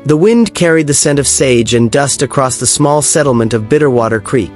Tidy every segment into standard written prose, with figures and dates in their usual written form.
The wind carried the scent of sage and dust across the small settlement of Bitterwater Creek,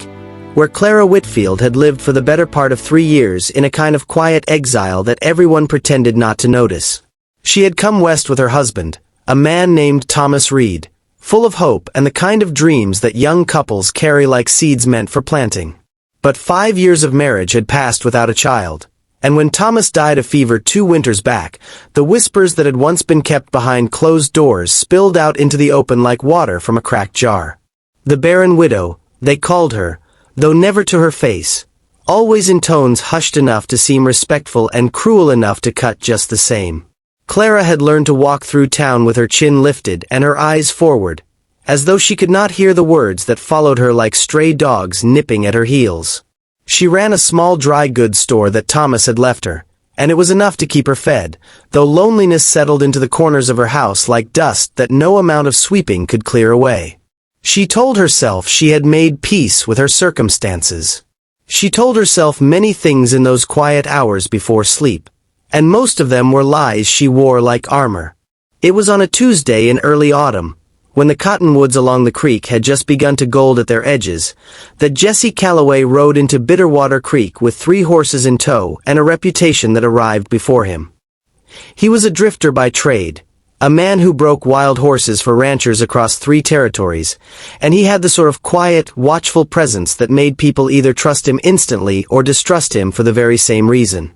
where Clara Whitfield had lived for the better part of 3 years in a kind of quiet exile that everyone pretended not to notice. She had come west with her husband, a man named Thomas Reed, full of hope and the kind of dreams that young couples carry like seeds meant for planting. But 5 years of marriage had passed without a child, and when Thomas died of fever 2 winters back, the whispers that had once been kept behind closed doors spilled out into the open like water from a cracked jar. The barren widow, they called her, though never to her face, always in tones hushed enough to seem respectful and cruel enough to cut just the same. Clara had learned to walk through town with her chin lifted and her eyes forward, as though she could not hear the words that followed her like stray dogs nipping at her heels. She ran a small dry goods store that Thomas had left her, and it was enough to keep her fed, though loneliness settled into the corners of her house like dust that no amount of sweeping could clear away. She told herself she had made peace with her circumstances. She told herself many things in those quiet hours before sleep, and most of them were lies she wore like armor. It was on a Tuesday in early autumn, when the cottonwoods along the creek had just begun to gold at their edges, that Jesse Calloway rode into Bitterwater Creek with 3 horses in tow and a reputation that arrived before him. He was a drifter by trade, a man who broke wild horses for ranchers across 3 territories, and he had the sort of quiet, watchful presence that made people either trust him instantly or distrust him for the very same reason.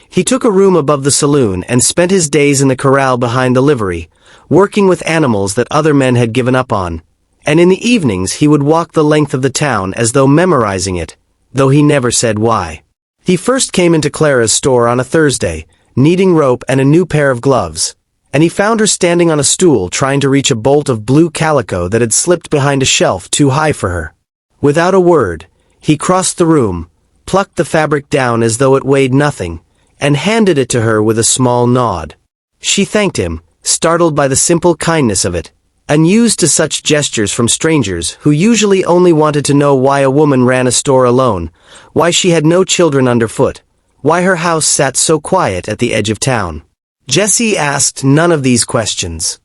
He took a room above the saloon and spent his days in the corral behind the livery, working with animals that other men had given up on, and in the evenings he would walk the length of the town as though memorizing it, though he never said why. He first came into Clara's store on a Thursday, needing rope and a new pair of gloves, and he found her standing on a stool trying to reach a bolt of blue calico that had slipped behind a shelf too high for her. Without a word, he crossed the room, plucked the fabric down as though it weighed nothing, and handed it to her with a small nod. She thanked him, startled by the simple kindness of it, unused to such gestures from strangers who usually only wanted to know why a woman ran a store alone, why she had no children underfoot, why her house sat so quiet at the edge of town. Jesse asked none of these questions.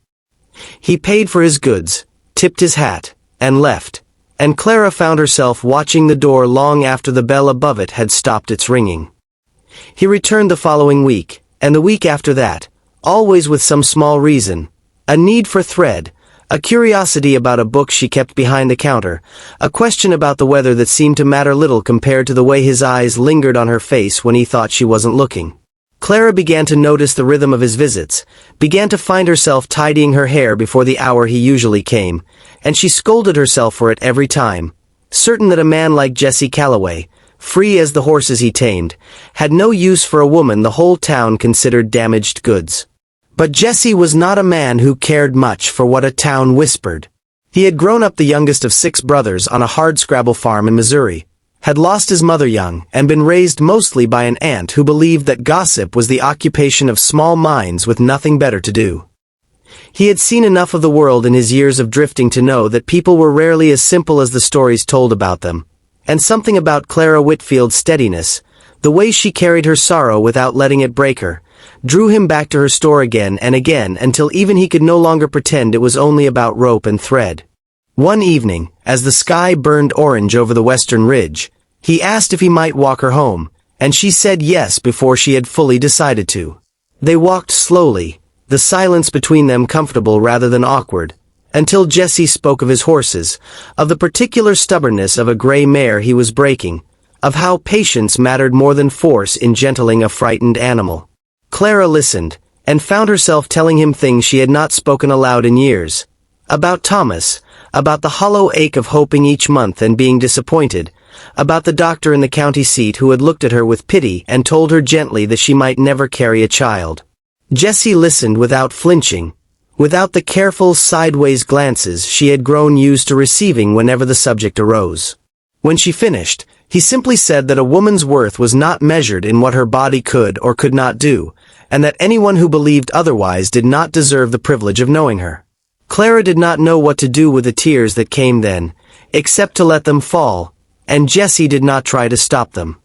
He paid for his goods, tipped his hat, and left, and Clara found herself watching the door long after the bell above it had stopped its ringing. He returned the following week, and the week after that, always with some small reason, a need for thread, a curiosity about a book she kept behind the counter, a question about the weather that seemed to matter little compared to the way his eyes lingered on her face when he thought she wasn't looking. Clara began to notice the rhythm of his visits, began to find herself tidying her hair before the hour he usually came, and she scolded herself for it every time, certain that a man like Jesse Calloway, free as the horses he tamed, had no use for a woman the whole town considered damaged goods. But Jesse was not a man who cared much for what a town whispered. He had grown up the youngest of 6 brothers on a hardscrabble farm in Missouri, had lost his mother young, and been raised mostly by an aunt who believed that gossip was the occupation of small minds with nothing better to do. He had seen enough of the world in his years of drifting to know that people were rarely as simple as the stories told about them, and something about Clara Whitfield's steadiness, the way she carried her sorrow without letting it break her, drew him back to her store again and again until even he could no longer pretend it was only about rope and thread. One evening, as the sky burned orange over the western ridge, he asked if he might walk her home, and she said yes before she had fully decided to. They walked slowly, the silence between them comfortable rather than awkward, until Jesse spoke of his horses, of the particular stubbornness of a gray mare he was breaking, of how patience mattered more than force in gentling a frightened animal. Clara listened, and found herself telling him things she had not spoken aloud in years. About Thomas, about the hollow ache of hoping each month and being disappointed, about the doctor in the county seat who had looked at her with pity and told her gently that she might never carry a child. Jesse listened without flinching, without the careful sideways glances she had grown used to receiving whenever the subject arose. When she finished, he simply said that a woman's worth was not measured in what her body could or could not do, and that anyone who believed otherwise did not deserve the privilege of knowing her. Clara did not know what to do with the tears that came then, except to let them fall, and Jesse did not try to stop them.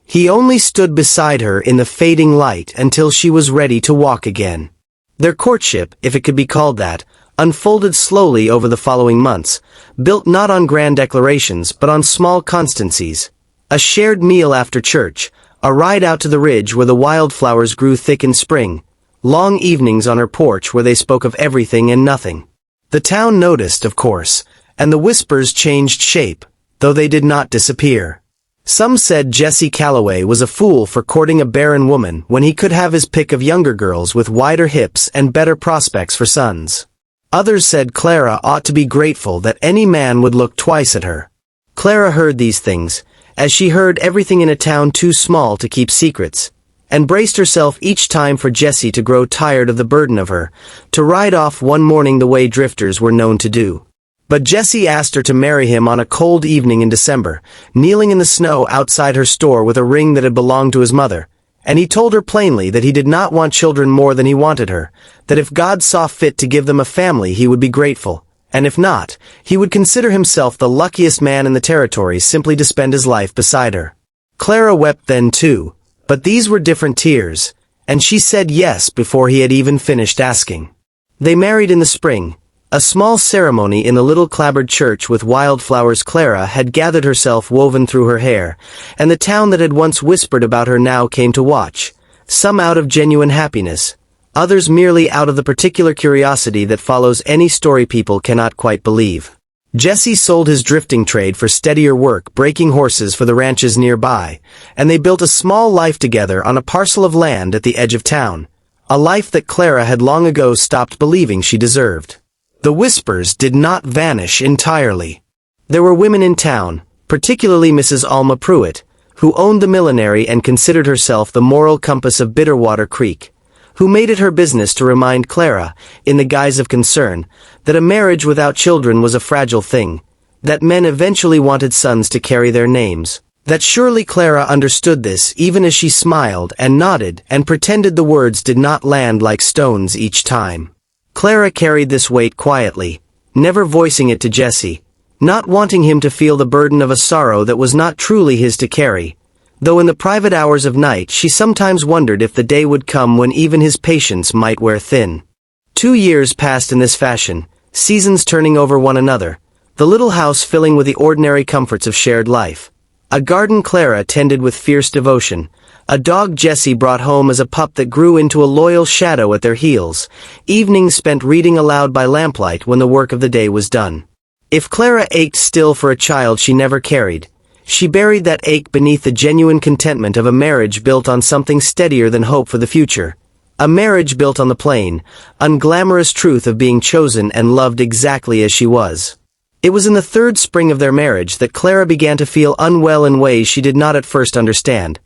He only stood beside her in the fading light until she was ready to walk again. Their courtship, if it could be called that, unfolded slowly over the following months, built not on grand declarations but on small constancies. A shared meal after church, a ride out to the ridge where the wildflowers grew thick in spring, long evenings on her porch where they spoke of everything and nothing. The town noticed, of course, and the whispers changed shape, though they did not disappear. Some said Jesse Calloway was a fool for courting a barren woman when he could have his pick of younger girls with wider hips and better prospects for sons. Others said Clara ought to be grateful that any man would look twice at her. Clara heard these things, as she heard everything in a town too small to keep secrets, and braced herself each time for Jesse to grow tired of the burden of her, to ride off one morning the way drifters were known to do. But Jesse asked her to marry him on a cold evening in December, kneeling in the snow outside her store with a ring that had belonged to his mother, and he told her plainly that he did not want children more than he wanted her, that if God saw fit to give them a family he would be grateful, and if not, he would consider himself the luckiest man in the territory simply to spend his life beside her. Clara wept then too, but these were different tears, and she said yes before he had even finished asking. They married in the spring. A small ceremony in the little clapboard church with wildflowers. Clara had gathered herself woven through her hair, and the town that had once whispered about her now came to watch, some out of genuine happiness, others merely out of the particular curiosity that follows any story people cannot quite believe. Jesse sold his drifting trade for steadier work breaking horses for the ranches nearby, and they built a small life together on a parcel of land at the edge of town, a life that Clara had long ago stopped believing she deserved. The whispers did not vanish entirely. There were women in town, particularly Mrs. Alma Pruitt, who owned the millinery and considered herself the moral compass of Bitterwater Creek, who made it her business to remind Clara, in the guise of concern, that a marriage without children was a fragile thing, that men eventually wanted sons to carry their names, that surely Clara understood this even as she smiled and nodded and pretended the words did not land like stones each time. Clara carried this weight quietly, never voicing it to Jesse, not wanting him to feel the burden of a sorrow that was not truly his to carry, though in the private hours of night she sometimes wondered if the day would come when even his patience might wear thin. 2 years passed in this fashion, seasons turning over one another, the little house filling with the ordinary comforts of shared life. A garden Clara tended with fierce devotion, a dog Jesse brought home as a pup that grew into a loyal shadow at their heels, evenings spent reading aloud by lamplight when the work of the day was done. If Clara ached still for a child she never carried, she buried that ache beneath the genuine contentment of a marriage built on something steadier than hope for the future, a marriage built on the plain, unglamorous truth of being chosen and loved exactly as she was. It was in the 3rd spring of their marriage that Clara began to feel unwell in ways she did not at first understand.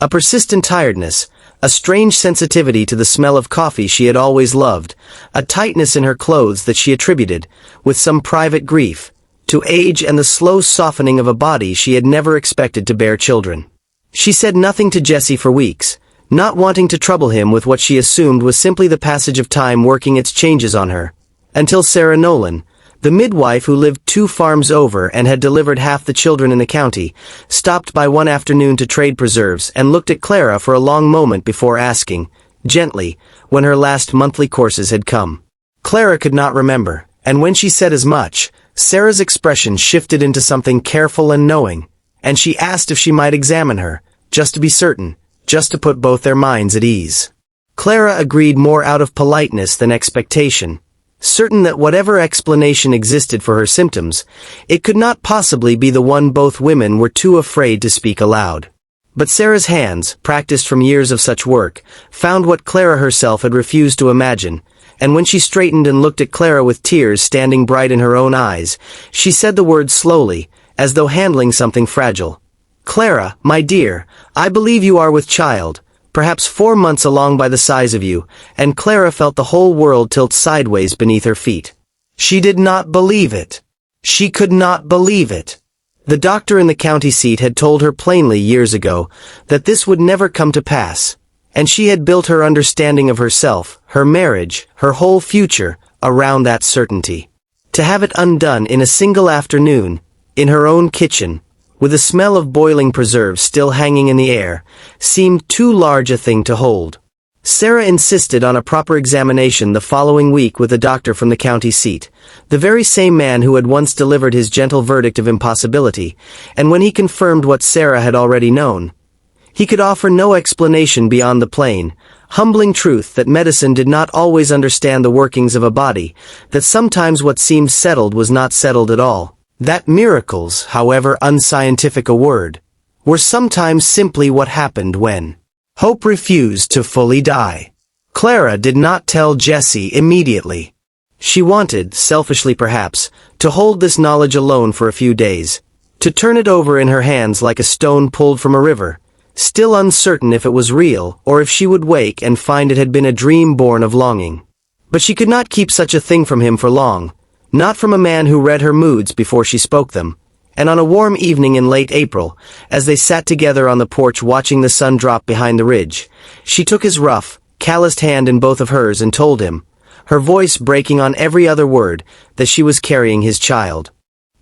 A persistent tiredness, a strange sensitivity to the smell of coffee she had always loved, a tightness in her clothes that she attributed, with some private grief, to age and the slow softening of a body she had never expected to bear children. She said nothing to Jesse for weeks, not wanting to trouble him with what she assumed was simply the passage of time working its changes on her, until Sarah Nolan, the midwife who lived 2 farms over and had delivered half the children in the county, stopped by one afternoon to trade preserves and looked at Clara for a long moment before asking, gently, when her last monthly courses had come. Clara could not remember, and when she said as much, Sarah's expression shifted into something careful and knowing, and she asked if she might examine her, just to be certain, just to put both their minds at ease. Clara agreed more out of politeness than expectation, certain that whatever explanation existed for her symptoms, it could not possibly be the one both women were too afraid to speak aloud. But Sarah's hands, practiced from years of such work, found what Clara herself had refused to imagine, and when she straightened and looked at Clara with tears standing bright in her own eyes, she said the words slowly, as though handling something fragile. "Clara, my dear, I believe you are with child, perhaps 4 months along by the size of you," and Clara felt the whole world tilt sideways beneath her feet. She did not believe it. She could not believe it. The doctor in the county seat had told her plainly years ago that this would never come to pass, and she had built her understanding of herself, her marriage, her whole future, around that certainty. To have it undone in a single afternoon, in her own kitchen, with the smell of boiling preserves still hanging in the air, seemed too large a thing to hold. Sarah insisted on a proper examination the following week with a doctor from the county seat, the very same man who had once delivered his gentle verdict of impossibility, and when he confirmed what Sarah had already known, he could offer no explanation beyond the plain, humbling truth that medicine did not always understand the workings of a body, that sometimes what seemed settled was not settled at all, that miracles, however unscientific a word, were sometimes simply what happened when hope refused to fully die. Clara did not tell Jessie immediately. She wanted, selfishly perhaps, to hold this knowledge alone for a few days, to turn it over in her hands like a stone pulled from a river, still uncertain if it was real or if she would wake and find it had been a dream born of longing. But she could not keep such a thing from him for long, not from a man who read her moods before she spoke them. And on a warm evening in late April, as they sat together on the porch watching the sun drop behind the ridge, she took his rough, calloused hand in both of hers and told him, her voice breaking on every other word, that she was carrying his child.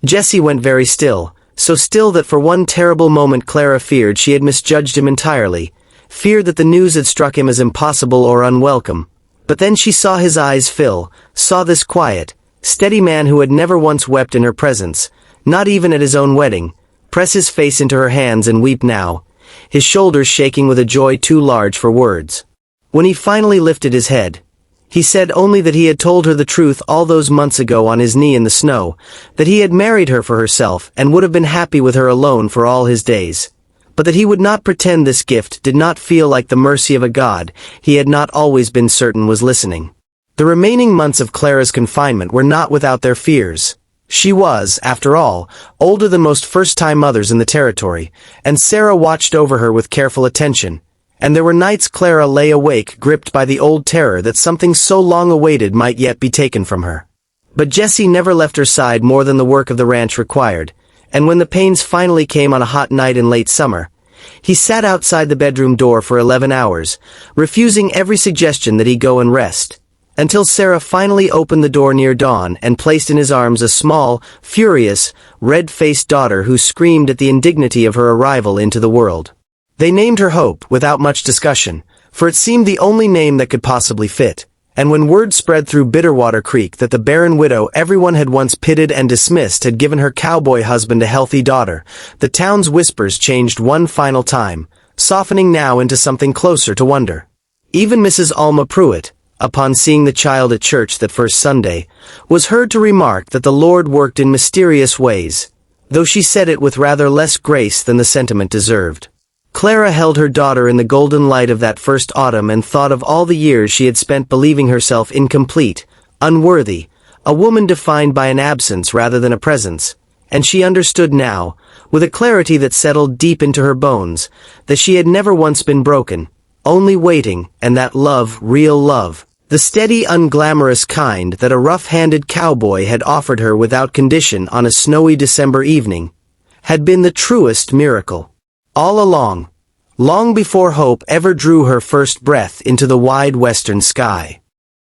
Jessie went very still, so still that for one terrible moment Clara feared she had misjudged him entirely, feared that the news had struck him as impossible or unwelcome. But then she saw his eyes fill, saw this quiet, steady man who had never once wept in her presence, not even at his own wedding, press his face into her hands and weep now, his shoulders shaking with a joy too large for words. When he finally lifted his head, he said only that he had told her the truth all those months ago on his knee in the snow, that he had married her for herself and would have been happy with her alone for all his days, but that he would not pretend this gift did not feel like the mercy of a God he had not always been certain was listening. The remaining months of Clara's confinement were not without their fears. She was, after all, older than most first-time mothers in the territory, and Sarah watched over her with careful attention, and there were nights Clara lay awake gripped by the old terror that something so long awaited might yet be taken from her. But Jessie never left her side more than the work of the ranch required, and when the pains finally came on a hot night in late summer, he sat outside the bedroom door for 11 hours, refusing every suggestion that he go and rest, until Sarah finally opened the door near dawn and placed in his arms a small, furious, red-faced daughter who screamed at the indignity of her arrival into the world. They named her Hope without much discussion, for it seemed the only name that could possibly fit, and when word spread through Bitterwater Creek that the barren widow everyone had once pitied and dismissed had given her cowboy husband a healthy daughter, the town's whispers changed one final time, softening now into something closer to wonder. Even Mrs. Alma Pruitt, upon seeing the child at church that first Sunday, was heard to remark that the Lord worked in mysterious ways, though she said it with rather less grace than the sentiment deserved. Clara held her daughter in the golden light of that first autumn and thought of all the years she had spent believing herself incomplete, unworthy, a woman defined by an absence rather than a presence, and she understood now, with a clarity that settled deep into her bones, that she had never once been broken, only waiting, and that love, real love, the steady, unglamorous kind that a rough-handed cowboy had offered her without condition on a snowy December evening, had been the truest miracle. All along, long before hope ever drew her first breath into the wide western sky.